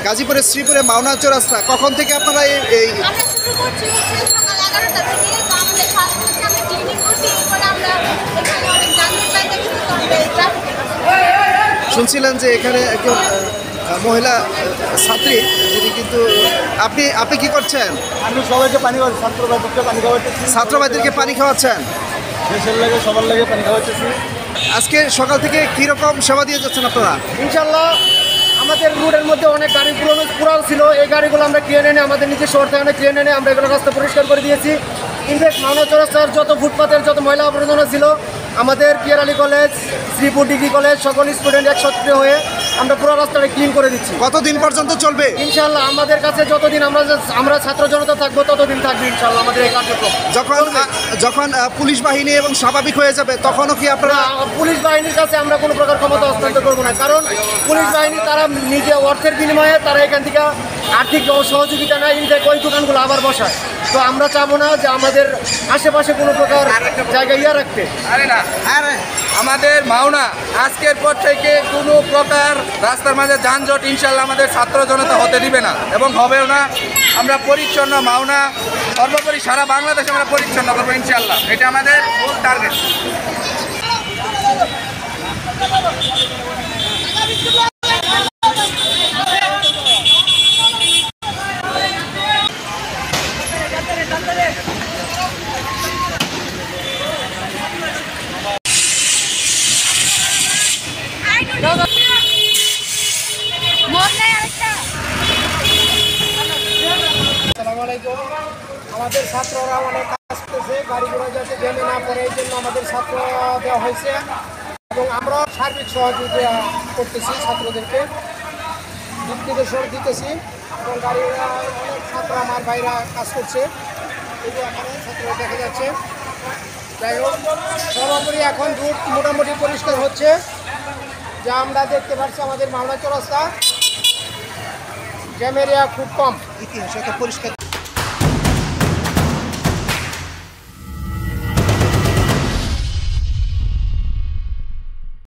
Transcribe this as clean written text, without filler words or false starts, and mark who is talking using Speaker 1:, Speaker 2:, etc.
Speaker 1: গাজীপুরের শ্রীপুরে মাওনা চৌরাস্তা কখন থেকে আপনারা এই শুনছিলেন যে এখানে একজন মহিলা ছাত্রী যিনি কিন্তু আপনি কি করছেন?
Speaker 2: আমি সবাইকে পানি খাওয়াচ্ছি, ছাত্রবাদীকে পানি খাওয়াচ্ছি।
Speaker 1: ছাত্রবাদীদেরকে পানি খাওয়াচ্ছেন?
Speaker 2: দেশের লাগে সবার লাগে পানি খাওয়াচ্ছি।
Speaker 1: আজকে সকাল থেকে কীরকম সেবা দিয়ে যাচ্ছেন আপনারা?
Speaker 2: ইনশাল্লাহ আমাদের রোডের মধ্যে অনেক গাড়ি পুরানো ছিল, এই গাড়িগুলো আমরা কিনে এনে আমাদের নিজের শহর থেকে কিনে এনে আমরা এগুলো রাস্তা পরিষ্কার করে দিয়েছি। ইনফ্যাক্ট মাওনা চৌরাস্তার যত ফুটপাতের যত ময়লা আবর্জনা ছিল আমাদের Piyar Ali college, Sreepur degree college সকল স্টুডেন্ট একসাথে হয়ে আমরা পুরো রাস্তাটা ক্লিন করে দিচ্ছি।
Speaker 1: কতদিন পর্যন্ত চলবে?
Speaker 2: ইনশাল্লাহ আমাদের কাছে যতদিন আমরা ছাত্র জনতা থাকবো ততদিন থাকবে ইনশাল্লাহ আমাদের এই কার্যক্রম।
Speaker 1: যখন পুলিশ বাহিনী এবং স্বাভাবিক হয়ে যাবে তখনও কি আপনারা?
Speaker 2: পুলিশ বাহিনীর কাছে আমরা কোনো প্রকার ক্ষমতা হস্তান্তর করবো না, কারণ পুলিশ বাহিনী তারা নিজে অর্থের বিনিময়ে তারা এখান থেকে আর্থিক সহযোগিতা নেয়, ইনফ্যাক্ট ওই দোকানগুলো আবার বসায়। তো আমরা চাবো না যে আমাদের আশেপাশে কোনো প্রকার জায়গায় রাখতে।
Speaker 3: আমাদের মাওনা আজকের পর থেকে কোনো প্রকার রাস্তার মাঝে যানজট ইনশাল্লাহ আমাদের ছাত্র জনতা হতে দিবে না এবং হবেও না। আমরা পরিচ্ছন্ন মাওনা সর্বোপরি সারা বাংলাদেশে আমরা পরিচ্ছন্ন করবো ইনশাল্লাহ, এটা আমাদের মূল টার্গেট।
Speaker 2: আমাদের ছাত্ররা অনেক কাজ করছে, গাড়িগুলো যাতে জেনে না পড়ে এই জন্য আমাদের ছাত্র দেওয়া হয়েছে এবং আমরা সার্বিক সহযোগিতা করতেছি, ছাত্রদেরকে দিক নির্দেশন দিতেছি এবং গাড়িরা অনেক ছাত্র আমার ভাইরা কাজ করছে, এই যে এখানে ছাত্ররা দেখা যাচ্ছে। যাই হোক সর্বোপরি এখন রুট মোটামুটি পরিষ্কার হচ্ছে, যা আমরা দেখতে পাচ্ছি আমাদের মাওনা চৌরাস্তা জ্যাম এরিয়া খুব কম,
Speaker 1: ইতিহাস পরিষ্কার।